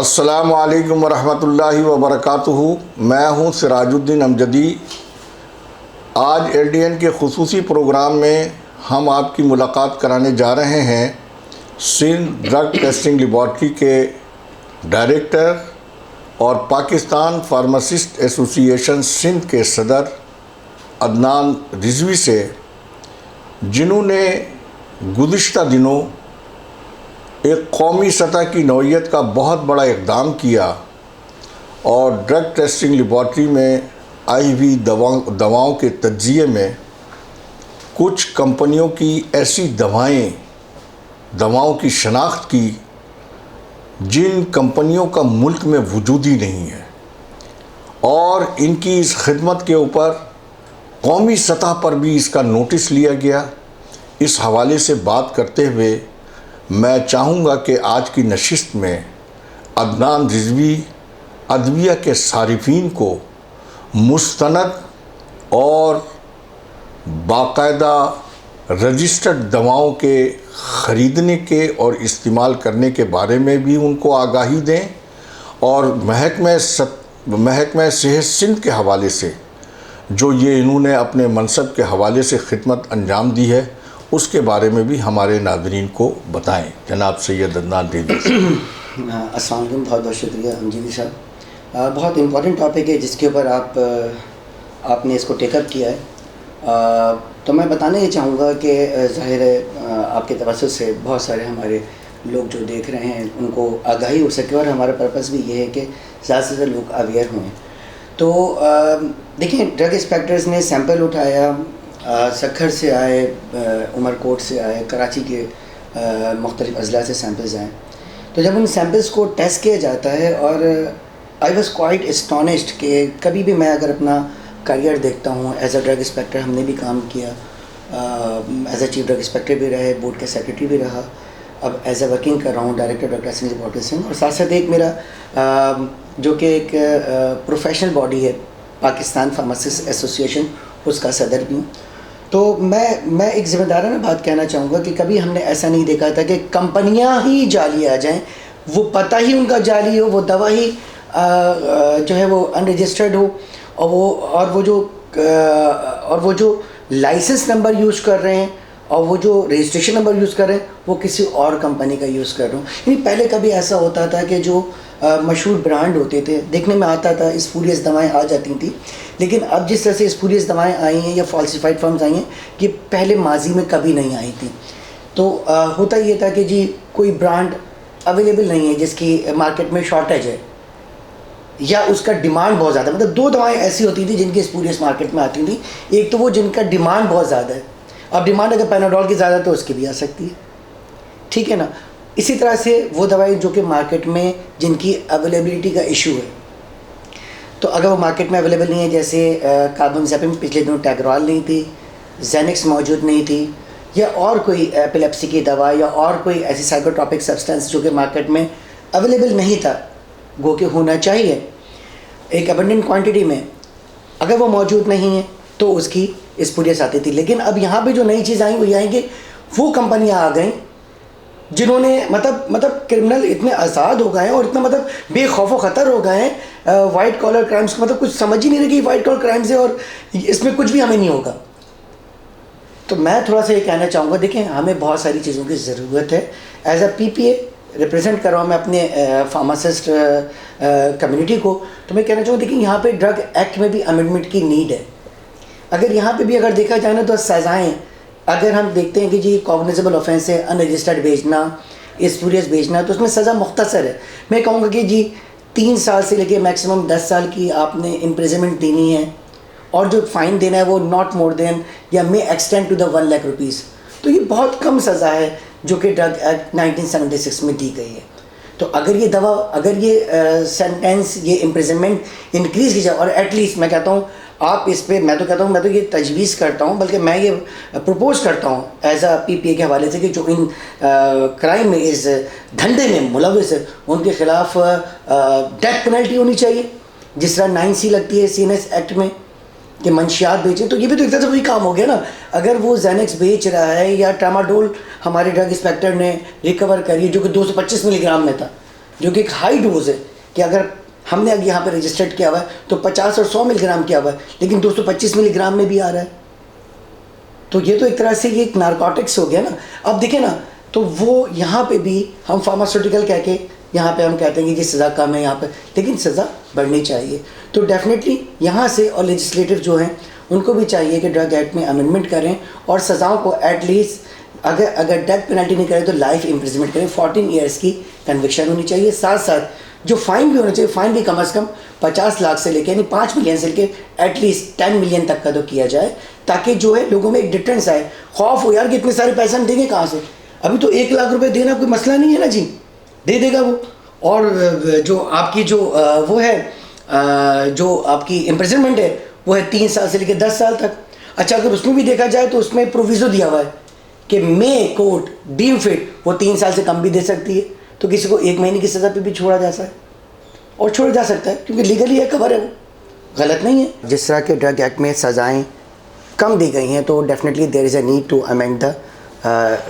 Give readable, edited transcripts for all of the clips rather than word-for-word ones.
अस्सलामु अलैकुम वरहमतुल्लाहि वबरकातुहू। मैं हूँ सिराजुद्दीन अमजदी। आज एलडीएन के खुसूसी प्रोग्राम में हम आपकी मुलाकात कराने जा रहे हैं सिंध ड्रग टेस्टिंग लेबॉर्ट्री के डायरेक्टर और पाकिस्तान फार्मासिस्ट एसोसिएशन सिंध के सदर अदनान रिजवी से, जिन्होंने गुज़िश्ता दिनों एक कौमी सतह की नौइयत का बहुत बड़ा इक़दाम किया और ड्रग टेस्टिंग लेबॉर्ट्री में आई हुई दवाओं के तज्ज़िये में कुछ कंपनियों की ऐसी दवाओं की शनाख्त की जिन कंपनियों का मुल्क में वजूद ही नहीं है, और इनकी इस खिदमत के ऊपर कौमी सतह पर भी इसका नोटिस लिया गया। इस हवाले से बात करते हुए मैं चाहूँगा कि आज की नशिस्त में अदनान रिजवी अदविया के सारिफीन को मुस्तनद और बाकायदा रजिस्टर्ड दवाओं के ख़रीदने के और इस्तेमाल करने के बारे में भी उनको आगाही दें, और महकमा सेहत सिंध के हवाले से जो ये इन्होंने अपने मनसब के हवाले से खिदमत अंजाम दी है उसके बारे में भी हमारे नाज़रीन को बताएं। जनाब सैयद अदनान रिजवी। अस्सलाम वालेकुम, बहुत बहुत शुक्रिया अमजदी साहब। बहुत इम्पोर्टेंट टॉपिक है जिसके ऊपर आपने इसको टेकअप किया है। तो मैं बताना ये चाहूँगा कि ज़ाहिर है आपके तवज्जुह से बहुत सारे हमारे लोग जो देख रहे हैं उनको आगाही हो सके, और हमारा पर्पस भी ये है कि ज़्यादा से ज़्यादा लोग अवेयर हों। तो देखिए, ड्रग इंस्पेक्टर्स ने सैंपल उठाया, सखर से आए, उमरकोट से आए, कराची के मुख्तलिफ़ अज़ला से सैंपल्स आए। तो जब उन सैंपल्स को टेस्ट किया जाता है, और आई वॉज़ क्वाइट एस्टोनिश्ड कि कभी भी मैं अगर अपना करियर देखता हूँ एज अ ड्रग इंस्पेक्टर, हमने भी काम किया, as a chief drug inspector भी रहे, बोर्ड का सेक्रेटरी भी रहा, अब एज अ वर्किंग कर रहा हूँ director drug testing laboratory Sindh, और साथ साथ एक मेरा जो कि एक प्रोफेशनल बॉडी है पाकिस्तान फार्मासिस्ट एसोसिएशन, उसका सदर भी हूँ। तो मैं एक ज़िम्मेदाराना बात कहना चाहूँगा कि कभी हमने ऐसा नहीं देखा था कि कंपनियाँ ही जाली आ जाएं, वो पता ही उनका जाली हो, वो दवा ही जो है वो अनरजिस्टर्ड हो, और वो जो लाइसेंस नंबर यूज़ कर रहे हैं और वो जो रजिस्ट्रेशन नंबर यूज़ कर रहे हैं वो किसी और कंपनी का यूज़ कर रहे हो। यानी पहले कभी ऐसा होता था कि जो मशहूर ब्रांड होते थे, देखने में आता था स्पूरियस दवाएं आ जाती थी, लेकिन अब जिस तरह से स्पूरियस दवाएं आई हैं या फॉल्सिफाइड फॉर्म्स आई हैं, कि पहले माजी में कभी नहीं आई थी। तो होता ये था कि जी कोई ब्रांड अवेलेबल नहीं है जिसकी मार्केट में शॉर्टेज है, या उसका डिमांड बहुत ज़्यादा, मतलब दो दवाएँ ऐसी होती थी जिनकी स्पूरियस मार्केट में आती थी। एक तो वो जिनका डिमांड बहुत ज़्यादा है, अब डिमांड अगर पैनाडोल की ज़्यादा तो उसकी भी आ सकती है, ठीक है ना। इसी तरह से वो दवाई जो कि मार्केट में जिनकी अवेलेबिलिटी का इशू है, तो अगर वो मार्केट में अवेलेबल नहीं है, जैसे कार्बोनज़ेपिन पिछले दिनों टैग्रोल नहीं थी, जेनिक्स मौजूद नहीं थी, या और कोई एपिलेप्सी की दवा या और कोई ऐसी साइकोट्रॉपिक सब्सटेंस जो कि मार्केट में अवेलेबल नहीं था, गो के होना चाहिए एक अबंडेंट क्वांटिटी में, अगर वो मौजूद नहीं है तो उसकी स्पूरियस आती थी। लेकिन अब यहाँ पे जो नई चीज़ आई वो ये आई कि वो कंपनियाँ आ गई जिन्होंने मतलब क्रिमिनल इतने आज़ाद हो गए हैं और इतना मतलब बेखौफ ख़तर हो गए हैं, वाइट कॉलर क्राइम्स, मतलब कुछ समझ ही नहीं रही कि वाइट कॉलर क्राइम्स है और इसमें कुछ भी हमें नहीं होगा। तो मैं थोड़ा सा ये कहना चाहूँगा, देखें हमें बहुत सारी चीज़ों की ज़रूरत है। एज अ PPA रिप्रेजेंट कर रहा हूँ मैं अपने फार्मासिस्ट कम्युनिटी को, तो मैं कहना चाहूँगा देखिए यहाँ पे ड्रग एक्ट में भी अमेंडमेंट की नीड है। अगर यहाँ पे भी अगर देखा जाए ना तो सज़ाएँ, अगर हम देखते हैं कि जी कॉग्निजेबल ऑफेंस है अनरजिस्टर्ड बेचना, स्पूरियस बेचना, तो उसमें सज़ा मुख्तसर है। मैं कहूँगा कि जी 3 साल से लेके मैक्सिमम 10 साल की आपने इम्प्रिजनमेंट देनी है, और जो फ़ाइन देना है वो नॉट मोर देन या may extend to the 1 lakh rupees. तो ये बहुत कम सज़ा है जो कि ड्रग एक्ट 1976 में दी गई है। तो अगर ये दवा, अगर ये सेंटेंस, ये इम्प्रिजनमेंट इंक्रीज़ की जाए, और एटलीस्ट मैं कहता हूँ आप इस पर, मैं तो ये तजवीज़ करता हूँ, बल्कि मैं ये प्रपोज़ करता हूँ एज अ PPA के हवाले से कि जो इन क्राइम में, इस धंधे में मुलविस है, उनके ख़िलाफ़ डेथ पेनल्टी होनी चाहिए, जिस तरह 9C लगती है CNS एक्ट में कि मंशियात बेचे। तो ये भी तो एक तरह से वही काम हो गया ना। अगर वो जेनेक्स बेच रहा है या ट्रामाडोल हमारे ड्रग इंस्पेक्टर ने रिकवर करी जो कि 225 मिलीग्राम में था, जो कि एक हाई डोज है, कि अगर हमने अगर यहाँ पे रजिस्टर्ड किया हुआ है तो 50 और 100 मिलीग्राम किया हुआ है, लेकिन 225 मिलीग्राम में भी आ रहा है, तो ये तो एक तरह से ये एक नारकोटिक्स हो गया ना। अब देखिए ना, तो वो यहाँ पे भी हम फार्मास्यूटिकल कह के यहाँ पे हम कहते हैं कि सज़ा कम है यहाँ पे, लेकिन सज़ा बढ़नी चाहिए। तो डेफिनेटली यहाँ से और लेजिस्लेटिव जो हैं उनको भी चाहिए कि ड्रग एक्ट में अमेंडमेंट करें और सज़ाओं को एटलीस्ट अगर डेथ पेनल्टी नहीं करें तो लाइफ इम्प्रिजमेंट करें, 14 ईयर्स की कन्विक्शन होनी चाहिए। साथ साथ जो फाइन भी होना चाहिए, फाइन भी कम से कम 50 लाख से लेकर यानी 5 मिलियन से लेकर एटलीस्ट 10 मिलियन तक का तो किया जाए, ताकि जो है लोगों में एक डिफरेंस आए। खौफ हो यार कि इतने सारे पैसे हम देंगे कहाँ से, अभी तो 1 लाख रुपए देना कोई मसला नहीं है ना जी, दे देगा वो। और जो आपकी जो वो है जो आपकी इम्प्रिजनमेंट है वो है 3 साल से लेकर 10 साल तक। अच्छा, अगर उसमें भी देखा जाए तो उसमें प्रोविज़ो दिया हुआ है कि मे कोर्ट डीम फिट वो 3 साल से कम भी दे सकती है, तो किसी को 1 महीने की सज़ा पे भी छोड़ा जा सकता है और छोड़ा जा सकता है, क्योंकि लीगली है, कवर है, वो गलत नहीं है। जिस तरह के ड्रग एक्ट में सज़ाएँ कम दी गई हैं, तो definitely there is a need to amend the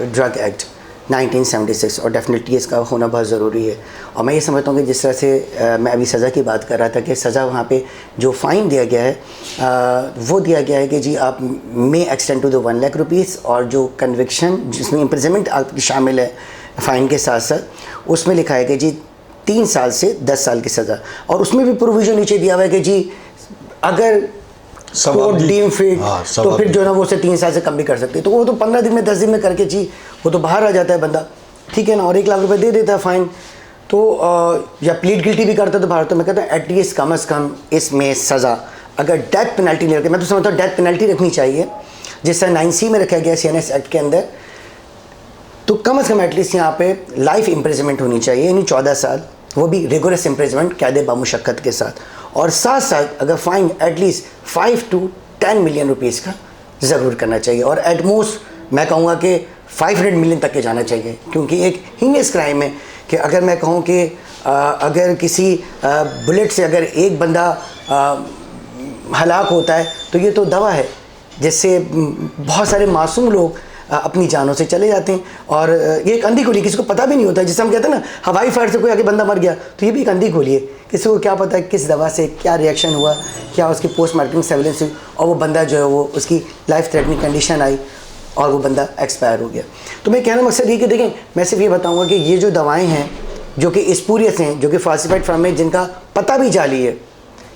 drug act 1976, और डेफिनेटली इसका होना बहुत ज़रूरी है। और मैं ये समझता हूँ कि जिस तरह से मैं अभी सज़ा की बात कर रहा था कि सज़ा वहाँ पे जो फ़ाइन दिया गया है वो दिया गया है कि जी आप may extend to the 1 lakh rupees, और जो कन्विक्शन जिसमें इम्प्रिजनमेंट आपकी शामिल है फ़ाइन के साथ साथ, उसमें लिखा है कि जी 3 साल से 10 साल की सज़ा। और उसमें भी प्रोविज़न नीचे दिया हुआ है कि जी अगर कोर्ट डीम फिट तो फिर जो है ना वो उसे 3 साल से कम भी कर सकते हैं, तो वो तो 15 दिन में 10 दिन में करके जी वो तो बाहर आ जाता है बंदा, ठीक है ना, और 1 लाख रुपए दे देता है फाइन, तो या प्लीड गिल्टी भी करता है तो बाहर। तो मैं कहता हूँ एटलीस्ट कम अज़ कम इसमें सज़ा अगर डेथ पेनल्टी नहीं रखी, मैं तो समझता हूँ डेथ पेनल्टी रखनी चाहिए जिस तरह 9C में रखा गया CNS एक्ट के अंदर, तो कम अज़ कम एटलीस्ट यहाँ पे लाइफ इम्प्रिजनमेंट होनी चाहिए, यानी 14 साल, वो भी रिगोरस इम्प्रिजनमेंट कैद बामुशक्कत के साथ। और साथ साथ अगर fine at least 5 to 10 million rupees का ज़रूर करना चाहिए, और एटमोस्ट मैं कहूँगा कि 500 मिलियन तक के जाना चाहिए, क्योंकि एक हीनियस क्राइम है कि अगर मैं कहूँ कि अगर किसी बुलेट से अगर एक बंदा हलाक होता है तो ये तो दवा है जिससे बहुत सारे मासूम लोग अपनी जानों से चले जाते हैं। और ये एक अंधी गोली, किसी को पता भी नहीं होता, जिसे हम कहते हैं ना हवाई फायर से कोई आके बंदा मर गया, तो ये भी एक अंधी गोली है, किसी को क्या पता है किस दवा से क्या रिएक्शन हुआ, क्या उसकी पोस्टमार्टम सर्विलेंस हुई, और वो बंदा जो है वो उसकी लाइफ थ्रेटनिंग कंडीशन आई और वो बंदा एक्सपायर हो गया। तो मैं कहना मकसद ये कि देखें, मैं सिर्फ ये बताऊँगा कि ये जो दवाएँ हैं जो कि स्पूरियस हैं, जो कि फाल्सिफाइड फार्म में, जिनका पता भी जाली है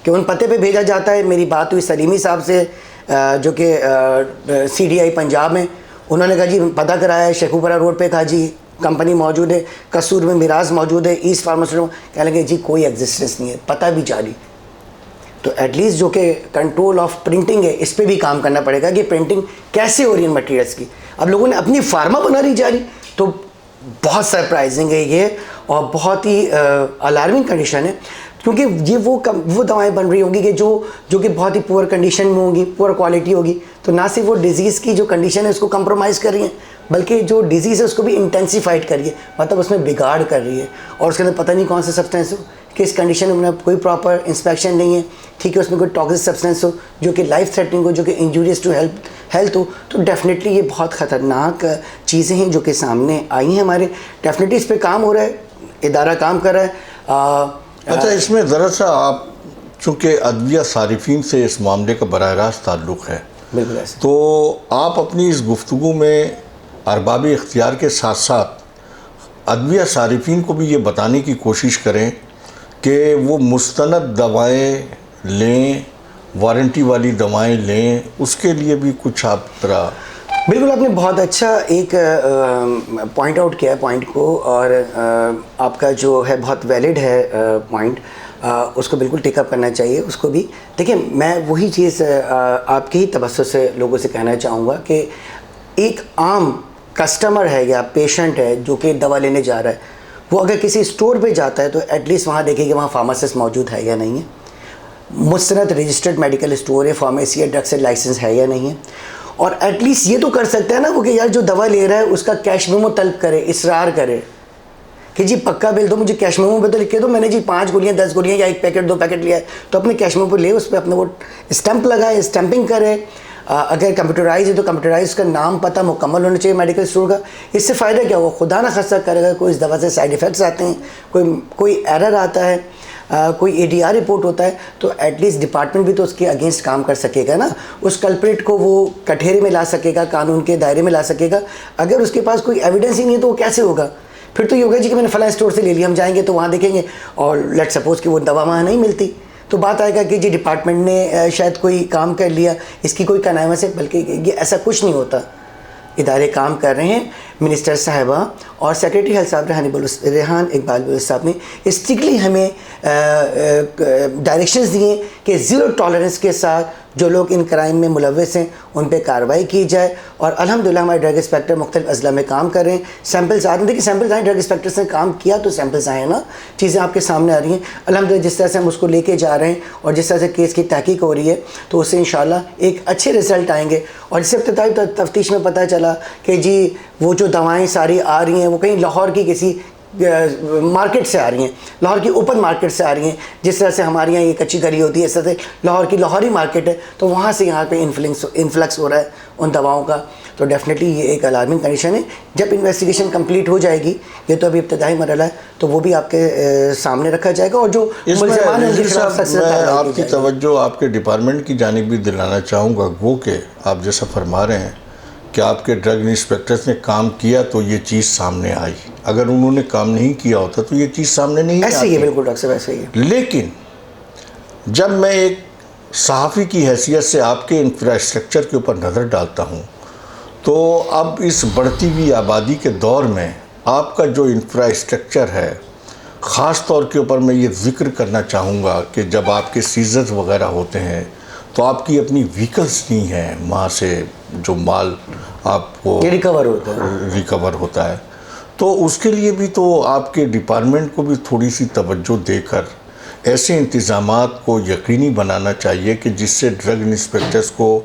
कि उन पते पे भेजा जाता है। मेरी बात हुई सलीमी साहब से जो कि CDI पंजाब में, उन्होंने कहा जी पता कराया है, शेखुपुरा रोड पे कहा जी कंपनी मौजूद है, कसूर में मिराज मौजूद है, ईस्ट फार्मास्यूटिकल, कह लगे जी कोई एग्जिस्टेंस नहीं है, पता भी जाली। तो एटलीस्ट जो कि कंट्रोल ऑफ प्रिंटिंग है, इस पर भी काम करना पड़ेगा कि प्रिंटिंग कैसे हो रही है मटीरियल्स की। अब लोगों ने अपनी फार्मा बना रही जा रही, तो बहुत सरप्राइजिंग है ये और बहुत ही अलार्मिंग कंडीशन है, क्योंकि ये वो दवाएं बन रही होंगी कि जो कि बहुत ही पुअर कंडीशन में होंगी, पुअर क्वालिटी होगी, तो ना सिर्फ वो डिज़ीज़ की जो कंडीशन है उसको कंप्रोमाइज़ कर रही है, बल्कि जो डिज़ीज़ है उसको भी इंटेंसीफाइड कर रही है, मतलब उसमें बिगाड़ कर रही है। और उसके अंदर पता नहीं कौन सा सब्सटेंस हो, किस कंडीशन में कोई प्रॉपर इंस्पेक्शन नहीं है, ठीक है, उसमें कोई टॉक्सिक सब्सटेंस हो जो कि लाइफ थ्रेटनिंग हो, जो कि इंजूरियस टू हेल्थ हो, तो डेफिनेटली ये बहुत ख़तरनाक चीज़ें हैं जो कि सामने आई हैं हमारे। डेफिनेटली इस पर काम हो रहा है, इदारा काम कर रहा है। अच्छा, इसमें ज़रा सा आप, चूँकि अदविया सारिफीन से इस मामले का बराह रास्त ताल्लुक़ है, बिल्कुल ऐसे, तो आप अपनी इस गुफ्तगू में अरबाब इख्तियार के साथ साथ अदविया सारिफीन को भी ये बताने की कोशिश करें कि वो मुस्तनद दवाएं लें, वारंटी वाली दवाएं लें, उसके लिए भी कुछ आप तरह। बिल्कुल, आपने बहुत अच्छा एक पॉइंट आउट किया है पॉइंट को, और आपका जो है बहुत वैलिड है पॉइंट, उसको बिल्कुल टेकअप करना चाहिए उसको भी। देखिए, मैं वही चीज़ आपके ही तबस्सुस से लोगों से कहना चाहूँगा कि एक आम कस्टमर है या पेशेंट है जो कि दवा लेने जा रहा है, वो अगर किसी स्टोर पे जाता है तो एटलीस्ट वहाँ देखें कि वहाँ फार्मासिस्ट मौजूद है या नहीं है, मुस्तनद रजिस्टर्ड मेडिकल स्टोर है, फार्मेसी या ड्रग से लाइसेंस है या नहीं है, और एटलीस्ट ये तो कर सकता है ना वो कि यार जो दवा ले रहा है उसका कैश मेमो तलब करे, इसरार करे कि जी पक्का बिल दो, मुझे कैश मेमो पे तो लिख के दो, मैंने जी 5 गोलियाँ 10 गोलियाँ या 1 पैकेट 2 पैकेट लिया है, तो अपने कैश मेमो पर ले, उस पर अपने वो स्टैंप लगाए, स्टैंपिंग करे, अगर कंप्यूटराइज है तो कंप्यूटराइज का नाम पता मुकम्मल होना चाहिए मेडिकल स्टोर का। इससे फ़ायदा क्या होगा, खुदा ना खास्ता करेगा कोई इस दवा से साइड इफ़ेक्ट्स आते हैं, कोई एरर आता है, कोई ADR रिपोर्ट होता है, तो एटलीस्ट डिपार्टमेंट भी तो उसके अगेंस्ट काम कर सकेगा ना, उस कल्प्रिट को वो कटघरे में ला सकेगा, कानून के दायरे में ला सकेगा। अगर उसके पास कोई एविडेंस ही नहीं है तो वो कैसे होगा? फिर तो ये होगा जी कि मैंने फला स्टोर से ले लिया, हम जाएंगे तो वहाँ देखेंगे और लेट सपोज कि वो दवा वहाँ नहीं मिलती, तो बात आएगा कि जी डिपार्टमेंट ने शायद कोई काम कर लिया, इसकी कोई कनामत है, बल्कि ये ऐसा कुछ नहीं होता। इदारे काम कर रहे हैं, मिनिस्टर साहिबा और सेक्रेटरी हेल्थ साहब रेहान इकबाल बुलुस साहब ने स्ट्रिक्टली हमें डायरेक्शंस दिए कि ज़ीरो टॉलरेंस के साथ जो लोग इन क्राइम में मुलव्वस हैं उन पे कार्रवाई की जाए। और अल्हम्दुलिल्लाह हमारे ड्रग इंस्पेक्टर मुख्तलिफ अजला में काम कर रहे हैं, सैम्पल्स आ रहे हैं। देखिए सैम्पल्स आए, ड्रग इंस्पेक्टर्स ने काम किया तो सैम्पल्स आए ना, चीज़ें आपके सामने आ रही हैं। अल्हम्दुलिल्लाह जिस तरह से हम उसको लेके जा रहे हैं और जिस तरह से केस की तहकीक हो रही है तो उससे इंशाल्लाह एक अच्छे रिज़ल्ट आएंगे। और जिससे इब्तदाई तफ्तीश में पता चला कि जी वो जो दवाएँ सारी आ रही हैं वो कहीं लाहौर की किसी मार्केट से आ रही हैं, लाहौर की ओपन मार्केट से आ रही हैं। जिस तरह से हमारे यहाँ ये कच्ची करी होती है, इस तरह से लाहौर की लाहौरी मार्केट है, तो वहाँ से यहाँ पे इन्फ्लक्स हो रहा है उन दवाओं का। तो डेफिनेटली ये एक अलार्मिंग कंडीशन है। जब इन्वेस्टिगेशन कंप्लीट हो जाएगी, ये तो अभी इब्तदाई मरहला है, तो वो भी आपके सामने रखा जाएगा। और जो मुल्ज़िमान हैं उनके खिलाफ सख्त मैं आपकी तवज्जो आपके डिपार्टमेंट की जानिब भी दिलाना चाहूँगा, वो कि आप जैसा फरमा रहे हैं कि आपके ड्रग इंस्पेक्टर्स ने काम किया तो ये चीज़ सामने आई, अगर उन्होंने काम नहीं किया होता तो ये चीज़ सामने नहीं आती। ऐसे ही है, बिल्कुल डॉक्टर साहब ऐसे ही है। लेकिन जब मैं एक सहाफ़ी की हैसियत से आपके इंफ्रास्ट्रक्चर के ऊपर नज़र डालता हूँ, तो अब इस बढ़ती हुई आबादी के दौर में आपका जो इंफ्रास्ट्रक्चर है, ख़ास तौर के ऊपर मैं ये ज़िक्र करना चाहूँगा कि जब आपके सीज़र्स वग़ैरह होते हैं तो आपकी अपनी व्हीकल्स नहीं हैं, वहाँ से जो माल आपको रिकवर होता है, तो उसके लिए भी तो आपके डिपार्टमेंट को भी थोड़ी सी तवज्जो देकर ऐसे इंतज़ामात को यकीनी बनाना चाहिए कि जिससे ड्रग इंस्पेक्टर्स को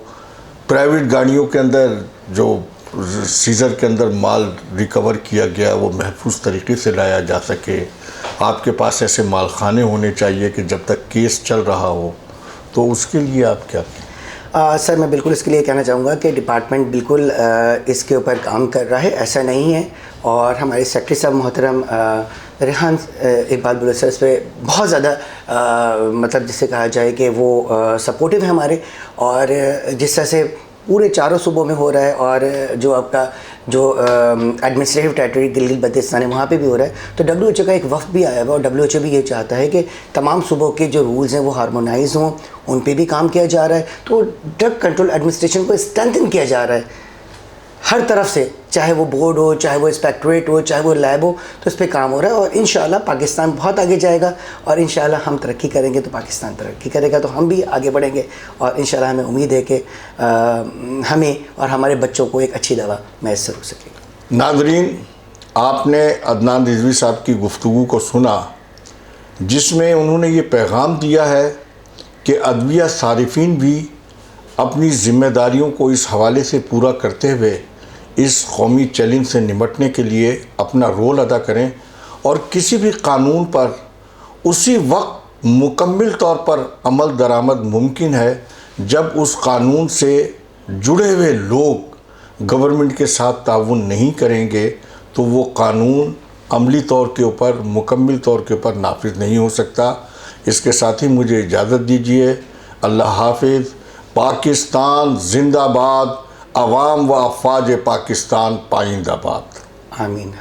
प्राइवेट गाड़ियों के अंदर जो सीज़र के अंदर माल रिकवर किया गया वो महफूज तरीके से लाया जा सके। आपके पास ऐसे माल खाने होने चाहिए कि जब तक केस चल रहा हो, तो उसके लिए आप क्या सर मैं बिल्कुल इसके लिए कहना चाहूँगा कि डिपार्टमेंट बिल्कुल इसके ऊपर काम कर रहा है, ऐसा नहीं है। और हमारे सेक्रेटरी साहब मोहतरम रेहान इकबाल बुलुस सर इस पर बहुत ज़्यादा मतलब जिसे कहा जाए कि वो सपोर्टिव है हमारे। और जिस तरह से पूरे चारों सूबों में हो रहा है और जो आपका जो एडमिनिस्ट्रेटिव टेरिटरी गिलगित बल्तिस्तान है वहाँ पे भी हो रहा है, तो WHO का एक वफ़द भी आया हुआ और WHO भी ये चाहता है कि तमाम सूबों के जो रूल्स हैं वो हार्मोनाइज हों, उन पे भी काम किया जा रहा है। तो ड्रग कंट्रोल एडमिनिस्ट्रेशन को स्ट्रेंथन किया जा रहा है हर तरफ से, चाहे वो बोर्ड हो, चाहे वो इंस्पेक्टरेट हो, चाहे वो लैब हो, तो इस पर काम हो रहा है। और इंशाल्लाह पाकिस्तान बहुत आगे जाएगा और इंशाल्लाह हम तरक्की करेंगे तो पाकिस्तान तरक्की करेगा, तो हम भी आगे बढ़ेंगे। और इंशाल्लाह हमें उम्मीद है कि हमें और हमारे बच्चों को एक अच्छी दवा मैसर हो सकेगी। नाज़रीन, आपने अदनान रिजवी साहब की गुफ्तगू को सुना, जिसमें उन्होंने ये पैगाम दिया है कि अदविया सारिफीन भी अपनी ज़िम्मेदारियों को इस हवाले से पूरा करते हुए इस कौमी चैलेंज से निपटने के लिए अपना रोल अदा करें और किसी भी कानून पर उसी वक्त मुकम्मल तौर पर अमल दरामद मुमकिन है जब उस कानून से जुड़े हुए लोग गवर्नमेंट के साथ ताउन नहीं करेंगे, तो वो कानून अमली तौर के ऊपर मुकम्मल तौर के ऊपर नाफिज नहीं हो सकता। इसके साथ ही मुझे इजाज़त दीजिए। अल्लाह हाफिज़। पाकिस्तान जिंदाबाद। अवाम व अफवाज पाकिस्तान पाइंदाबाद। आमीन।